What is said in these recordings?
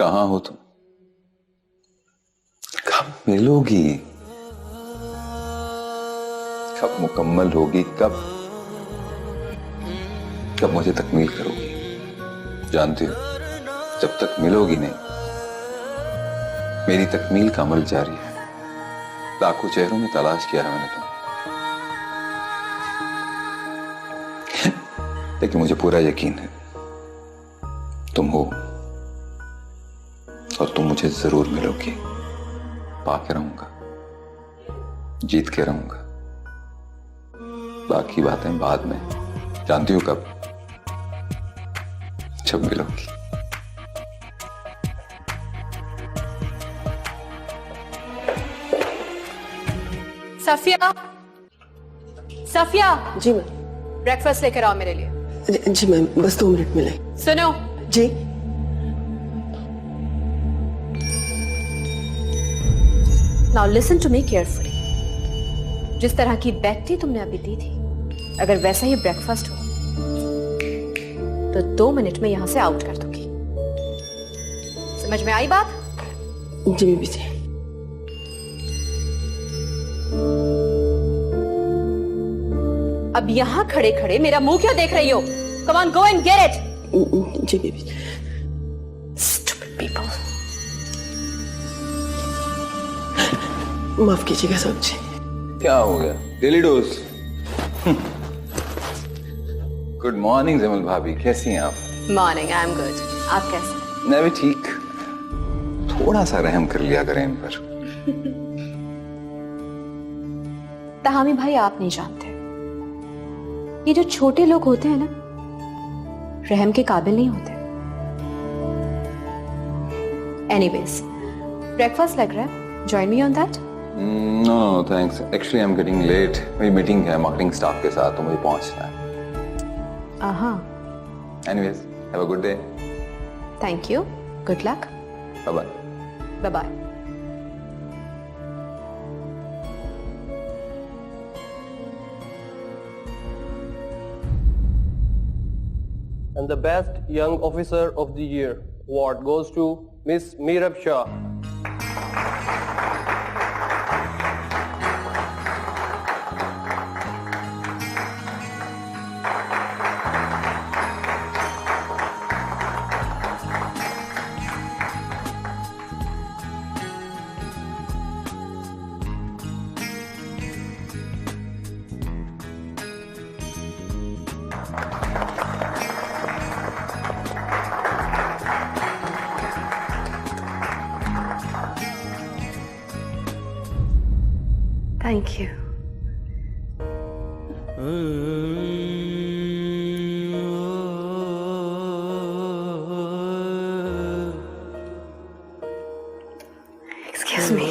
कहाँ हो तुम? कब मिलोगी? कब मुकम्मल होगी? कब मुझे तकमील करोगी? जानती हो, जब तक मिलोगी नहीं, मेरी तकमील का अमल जारी है। लाखों चेहरों में तलाश किया है मैंने तुम्हें, लेकिन मुझे पूरा यकीन है तुम हो और तुम मुझे जरूर मिलोगी। पाके रहूंगा, जीत के रहूंगा। बाकी बातें बाद में। जानती हो कब? जब मिलोगी। सफिया, सफिया। जी मैम। ब्रेकफास्ट लेकर आओ मेरे लिए। जी मैम, बस 2 मिनट मिले। सुनो। जी। Now listen to me carefully. जिस तरह की बैठी तुमने अभी दी थी, अगर वैसा ही ब्रेकफास्ट हो तो 2 मिनट में यहां से आउट कर दूंगी। समझ में आई बात? जी बीबी जी। अब यहां खड़े खड़े मेरा मुंह क्यों देख रही हो? Come on, go and get it. जी बीबी जी। Stupid people. माफ कीजिएगा साहब जी। क्या हो गया? Daily dose. गुड मॉर्निंग जमल भाभी, कैसी हैं आप? Morning, I am good. आप कैसे? मैं भी ठीक। थोड़ा सा रहम कर लिया करें इन पर। तहामी भाई, आप नहीं जानते, ये जो छोटे लोग होते हैं ना, रहम के काबिल नहीं होते। एनीवेज, ब्रेकफास्ट लग रहा है, join me on that. No thanks, actually I am getting late. मेरी मीटिंग है मार्केटिंग स्टाफ के साथ, तो मुझे पहुंचना है। Anyways, have a good day. Thank you, good luck, bye bye. Bye bye. And the best young officer of the year award goes to Miss Meerab Shah. Thank you. Excuse me.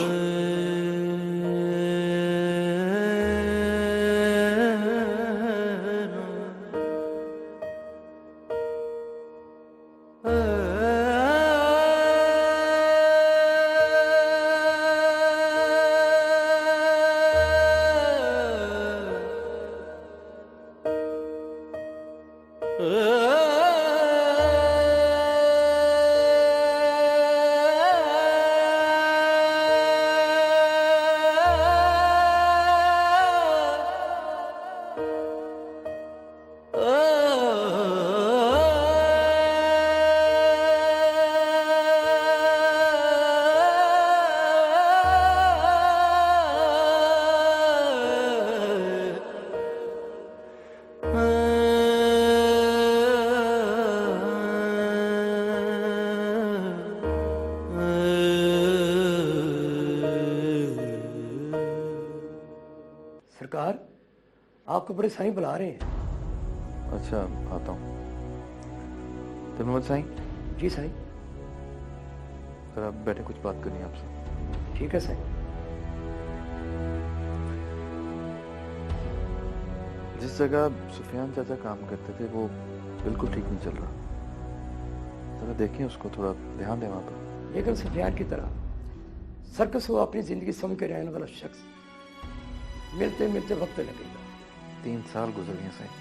सरकार, आपको बड़े साईं बुला रहे हैं। अच्छा, आता हूँ। तिरुमल साईं। जी साईं। जरा बैठे, कुछ बात करनी है आपसे। ठीक है साईं। जिस जगह सुफियान चाचा काम करते थे वो बिल्कुल ठीक नहीं चल रहा। जरा देखें उसको, थोड़ा ध्यान दें वहाँ पर। लेकिन सुफियान की तरह सर्कस हो अपनी जिंदगी समझ के रहने वाला शख्स मिलते मिलते वक्त लगेगा। 3 साल गुजर गए साईं,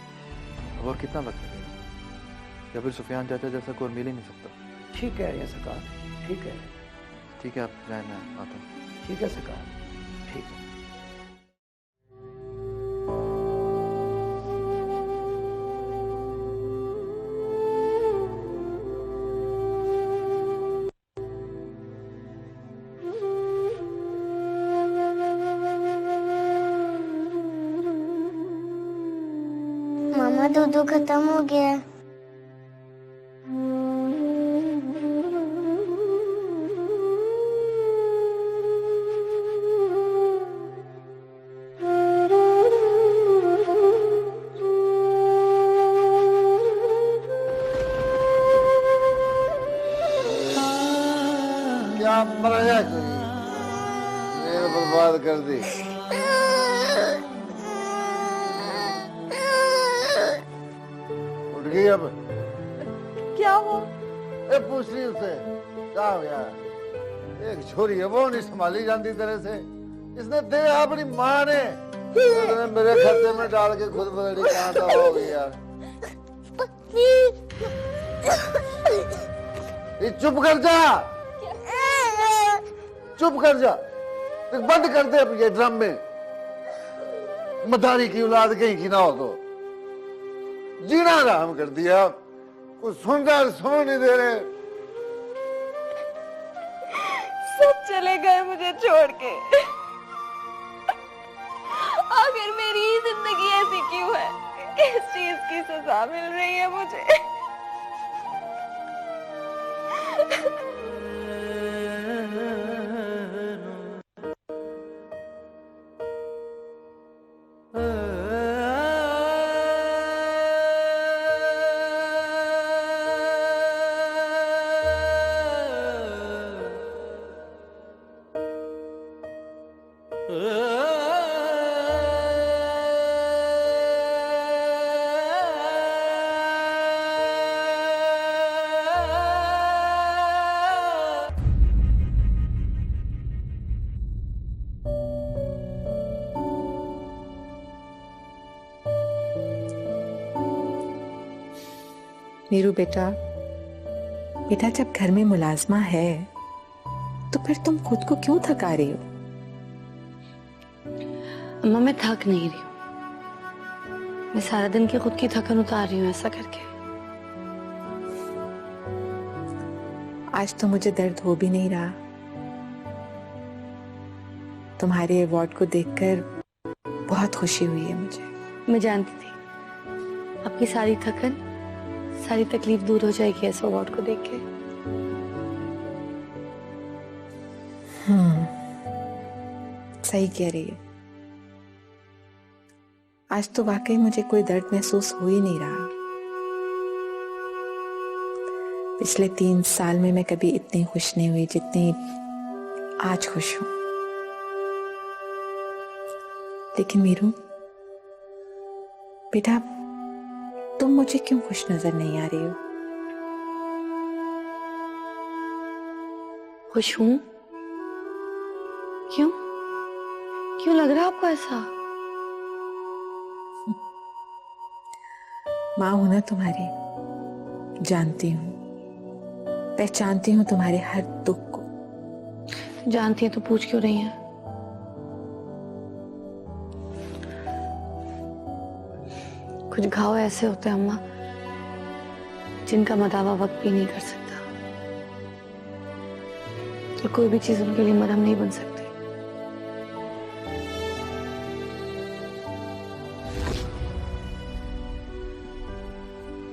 और कितना वक्त लगेगा? या फिर सुफियान चाचा जैसा कोई मिल ही नहीं सकता। ठीक कह रहे हैं सरकार, ठीक है ठीक है, आप जाए, मैं आता हूँ। ठीक है सरकार, ठीक है। मामा दूध खत्म हो गया है। क्या मरा कोई मेरे बर्बाद कर दी। उठ गई अब? क्या हुआ? ए पूछ रही उससे क्या हो गया। एक छोरी है वो नहीं संभाली जाती तरह से। इसने दे अपनी माँ ने मेरे खर्चे में डाल के खुद बदली कहाँ दवा हो गई यार। ये चुप कर जा, चुप कर जा, बंद कर दे अब ये ड्रम में। मदारी की औलाद कहीं की ना हो तो जीना आराम कर दिया। कुछ सुन नहीं दे रहे। सब चले गए मुझे छोड़ के। आखिर मेरी ही जिंदगी ऐसी क्यों है? किस चीज की सजा मिल रही है मुझे? नीरू बेटा, बेटा जब घर में मुलाजमा है तो फिर तुम खुद को क्यों थका रही हो? अम्मा मैं थक नहीं रही हूँ, मैं सारा दिन की खुद की थकन उतार रही हूँ ऐसा करके। आज तो मुझे दर्द हो भी नहीं रहा। तुम्हारे अवार्ड को देखकर बहुत खुशी हुई है मुझे। मैं जानती थी आपकी सारी थकन, सारी तकलीफ दूर हो जाएगी इस अवार्ड को देख के। सही कह रही है। आज तो वाकई मुझे कोई दर्द महसूस हो ही नहीं रहा। पिछले 3 साल में मैं कभी इतनी खुश नहीं हुई जितनी आज खुश हूं। लेकिन मीरू बेटा, तुम मुझे क्यों खुश नजर नहीं आ रही हो? खुश हूं? क्यों क्यों लग रहा है आपको ऐसा? माँ हूं ना तुम्हारी, जानती हूँ, पहचानती हूँ तुम्हारे हर दुख को। जानती है तो पूछ क्यों रही है? कुछ घाव ऐसे होते हैं अम्मा जिनका मदावा वक्त भी नहीं कर सकता, और कोई भी चीज उनके लिए मरहम नहीं बन सकती।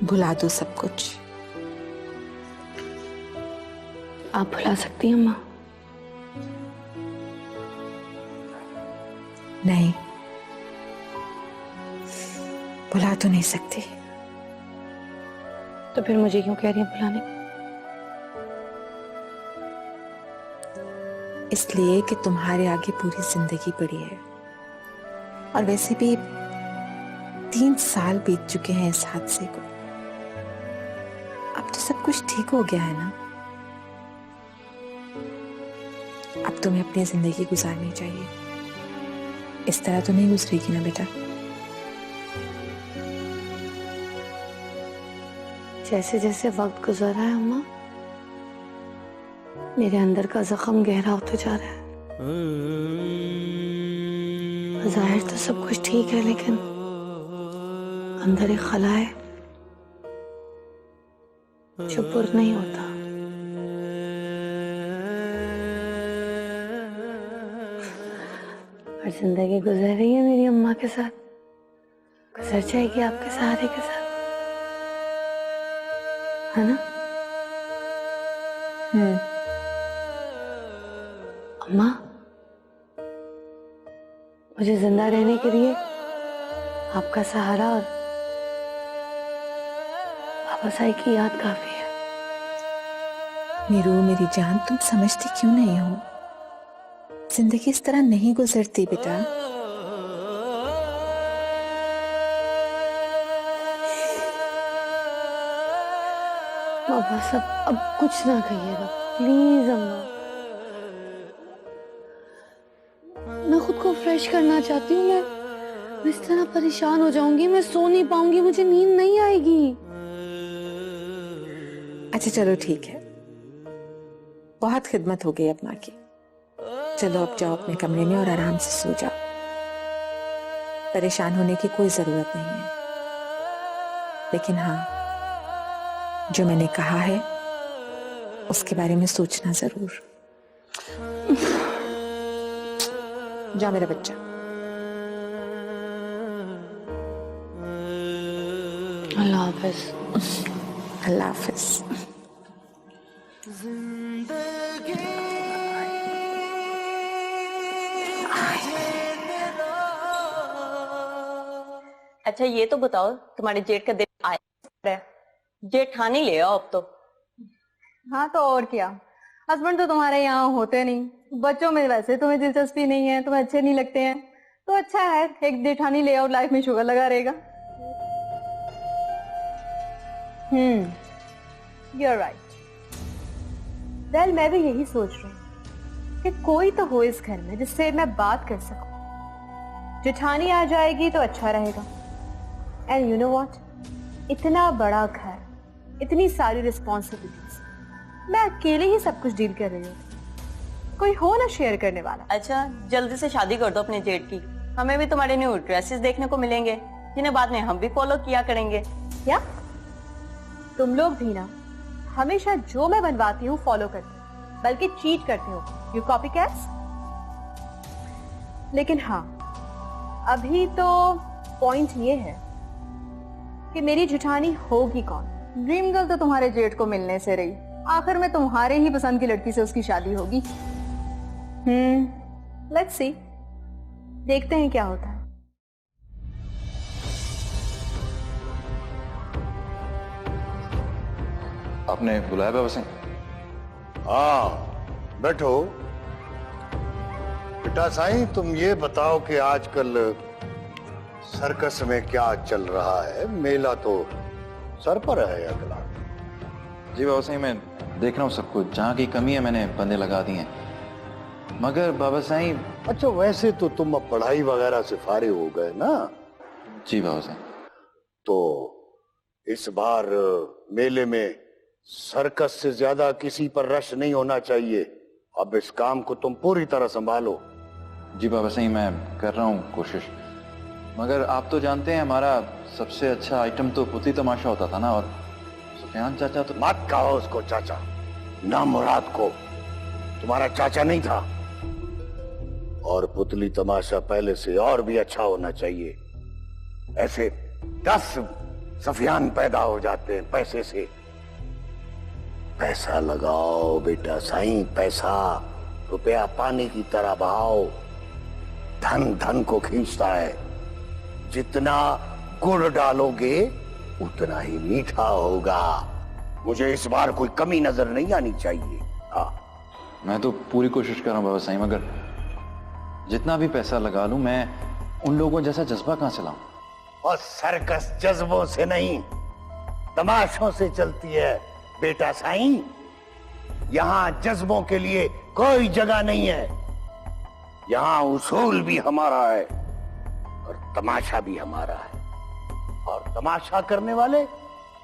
भुला दो सब कुछ। आप भुला सकती हैं अम्मा? नहीं, भुला तो नहीं सकती। तो फिर मुझे क्यों कह रही हैं भुलाने को? इसलिए कि तुम्हारे आगे पूरी जिंदगी पड़ी है, और वैसे भी 3 साल बीत चुके हैं इस हादसे को। अब तो सब कुछ ठीक हो गया है ना। अब तुम्हें अपनी जिंदगी गुजारनी चाहिए। इस तरह तो नहीं गुजरेगी ना बेटा। जैसे जैसे वक्त गुजर रहा है अम्मा, मेरे अंदर का जख्म गहरा होता जा रहा है। जाहिर तो सब कुछ ठीक है, लेकिन अंदर एक खला है जो पुर नहीं होता। और जिंदगी गुजर रही है मेरी अम्मा के साथ, गुजर जाएगी आपके सहारे के साथ, है ना? अम्मा, मुझे जिंदा रहने के लिए आपका सहारा और पापा साई की याद काफी है। मीरू मेरी जान, तुम समझती क्यों नहीं हो? जिंदगी इस तरह नहीं गुजरती बेटा। पापा सब अब कुछ ना कहिएगा प्लीज अम्मा। मैं खुद को फ्रेश करना चाहती हूँ। मैं इस तरह परेशान हो जाऊंगी, मैं सो नहीं पाऊंगी, मुझे नींद नहीं आएगी। अच्छा चलो ठीक है, बहुत खिदमत हो गई अब माँ की। चलो अब जाओ अपने कमरे में और आराम से सो जाओ। परेशान होने की कोई जरूरत नहीं है, लेकिन हाँ, जो मैंने कहा है उसके बारे में सोचना जरूर। जा मेरा बच्चा। अल्लाह हाफिज। अल्लाह हाफिज। अच्छा ये तो बताओ, तुम्हारे जेठ का दिन आया है, जेठानी ले आओ अब तो। हाँ तो और क्या, हस्बैंड तो तुम्हारे यहाँ होते नहीं, बच्चों में वैसे तुम्हें दिलचस्पी नहीं है, तुम्हें अच्छे नहीं लगते हैं, तो अच्छा है एक जेठानी ले आओ, लाइफ में शुगर लगा रहेगा। You're right. वेल मैं भी यही सोच रही हूँ कि कोई तो हो इस घर में जिससे मैं बात कर सकूं। जेठानी आ जाएगी तो अच्छा रहेगा। एंड यू नो व्हाट, इतना बड़ा घर, इतनी सारी रिस्पॉन्सिबिलिटीज, मैं अकेले ही सब कुछ डील कर रही हूँ, कोई हो ना शेयर करने वाला। अच्छा जल्दी से शादी कर दो अपने जेठ की, हमें भी तुम्हारे न्यू ड्रेसेस देखने को मिलेंगे जिन्हें बाद में हम भी फॉलो किया करेंगे। क्या तुम लोग भी ना हमेशा जो मैं बनवाती हूँ फॉलो करते हो, बल्कि चीट करते हो, यू कॉपी कैट्स। लेकिन हाँ, अभी तो पॉइंट ये है कि मेरी जेठानी होगी कौन। ड्रीम गर्ल तो तुम्हारे जेठ को मिलने से रही, आखिर में तुम्हारे ही पसंद की लड़की से उसकी शादी होगी। लेट्स सी, देखते हैं क्या होता है। आपने बुलाया बाबा सिंह? हाँ बैठो। बेटा साईं, तुम ये बताओ कि आजकल सर्कस में क्या चल रहा है? मेला तो सर पर है अगला। जी बाबा साईं, मैं देख रहा हूँ सब कुछ, जहाँ की कमी है मैंने बंदे लगा दिए हैं। मगर बाबा साईं। अच्छा वैसे तो तुम अब पढ़ाई वगैरह से फारिग हो गए ना? जी बाबा साईं। तो इस बार मेले में सर्कस से ज्यादा किसी पर रश नहीं होना चाहिए। अब इस काम को तुम पूरी तरह संभालो। जी बाबा साईं, मैं कर रहा हूँ कोशिश। मगर आप तो जानते हैं हमारा सबसे अच्छा आइटम तो पुतली तमाशा होता था ना, और सुफियान चाचा तो। मत कहो उसको चाचा, ना मुराद को तुम्हारा चाचा नहीं था। और पुतली तमाशा पहले से और भी अच्छा होना चाहिए। ऐसे 10 सफियान पैदा हो जाते हैं पैसे से। पैसा लगाओ बेटा साईं, पैसा। रुपया पानी की तरह बहाओ, धन धन को खींचता है। जितना गुड़ डालोगे उतना ही मीठा होगा। मुझे इस बार कोई कमी नजर नहीं आनी चाहिए। हाँ मैं तो पूरी कोशिश कर रहा हूँ बाबा साईं, मगर जितना भी पैसा लगा लूं, मैं उन लोगों जैसा जज्बा कहां से लाऊं? और सर्कस जज्बों से नहीं, तमाशों से चलती है बेटा साईं। यहां जज्बों के लिए कोई जगह नहीं है। यहां उसूल भी हमारा है और तमाशा भी हमारा है। और तमाशा करने वाले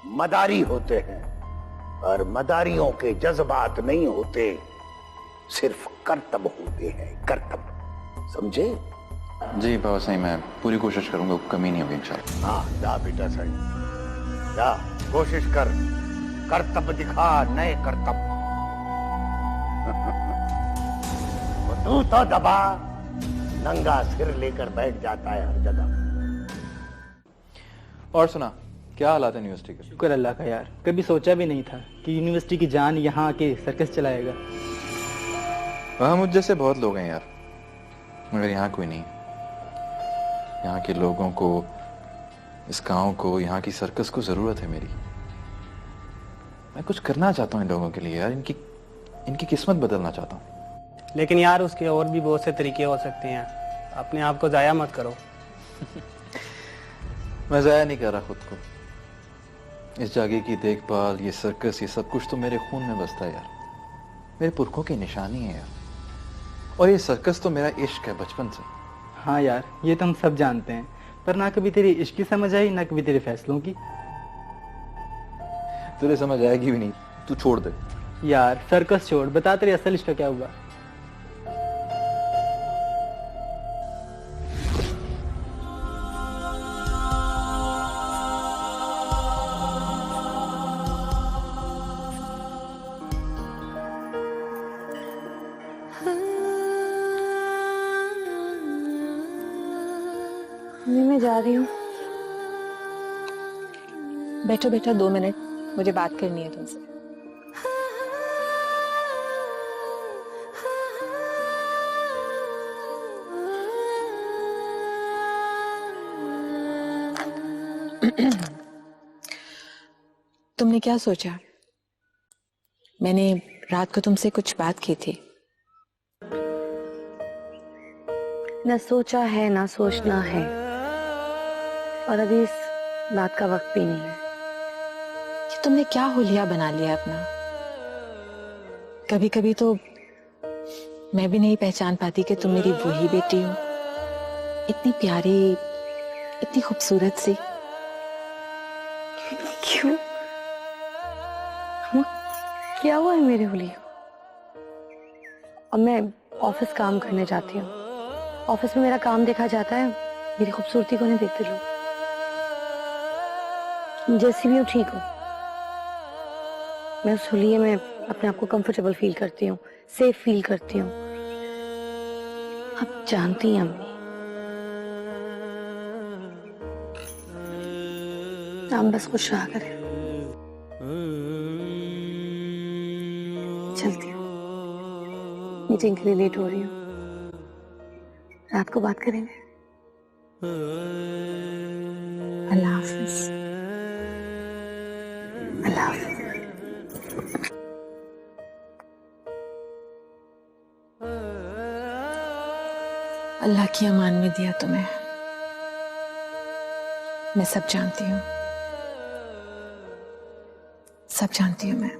मदारी होते हैं, और मदारियों के जज्बात नहीं होते। सिर्फ कर्तव्य होते हैं, कर्तव्य, समझे? जी बाबा सही, मैं पूरी कोशिश करूंगा, कमी नहीं होगी इंशाल्लाह। हाँ जा बेटा सही, जा कोशिश कर, कर्तव्य दिखा, नए कर्तव्य। तू तो दबा, नंगा सिर लेकर बैठ जाता है हर जगह। और सुना, क्या हालात है यूनिवर्सिटी के? शुक्र अल्लाह का यार, कभी सोचा भी नहीं था कि यूनिवर्सिटी की जान यहाँ आके सर्कस चलाएगा। वहाँ मुझ जैसे बहुत लोग हैं यार, मगर यहाँ कोई नहीं। यहाँ के लोगों को, इस गांव को, यहाँ की सर्कस को जरूरत है मेरी। मैं कुछ करना चाहता हूँ इन लोगों के लिए यार, इनकी किस्मत बदलना चाहता हूँ। लेकिन यार उसके और भी बहुत से तरीके हो सकते हैं, अपने आप को जाया मत करो। मैं जाया नहीं कर रहा खुद को। इस जगह की देखभाल, ये सर्कस, ये सब कुछ तो मेरे खून में बसता है यार, मेरे पुरखों की निशानी है यार। और ये सर्कस तो मेरा इश्क है बचपन से। हाँ यार, ये तो हम सब जानते हैं, पर ना कभी तेरी इश्क की समझ आई, ना कभी तेरे फैसलों की। तुझे समझ आएगी भी नहीं, तू छोड़ दे यार। सर्कस छोड़, बता तेरे असल इश्क का क्या हुआ? मैं जा रही हूँ। बैठो बैठो 2 मिनट, मुझे बात करनी है तुमसे। तुमने क्या सोचा? मैंने रात को तुमसे कुछ बात की थी। न सोचा है ना सोचना है, और अभी इस बात का वक्त भी नहीं है। कि तुमने क्या हुलिया बना लिया अपना। कभी कभी तो मैं भी नहीं पहचान पाती कि तुम मेरी वही बेटी हो, इतनी प्यारी, इतनी खूबसूरत सी। क्यों? क्या हुआ है मेरे हुलिया? और मैं ऑफिस काम करने जाती हूँ, ऑफिस में मेरा काम देखा जाता है, मेरी खूबसूरती को नहीं देखते लोग। जैसी भी हूँ ठीक हूँ, मैं उस हुलिये में अपने आप को कंफर्टेबल फील करती हूँ, सेफ फील करती हूँ। अब जानती हैं अम्मी, आप बस खुश रहा करें। चलती हूँ, मीटिंग के लिए लेट हो रही हूँ, रात को बात करेंगे। अल्लाह हाफिज। अल्लाह हाफिज। अल्लाह की अमान में दिया तुम्हें, मैं सब जानती हूँ, सब जानती हूँ मैं।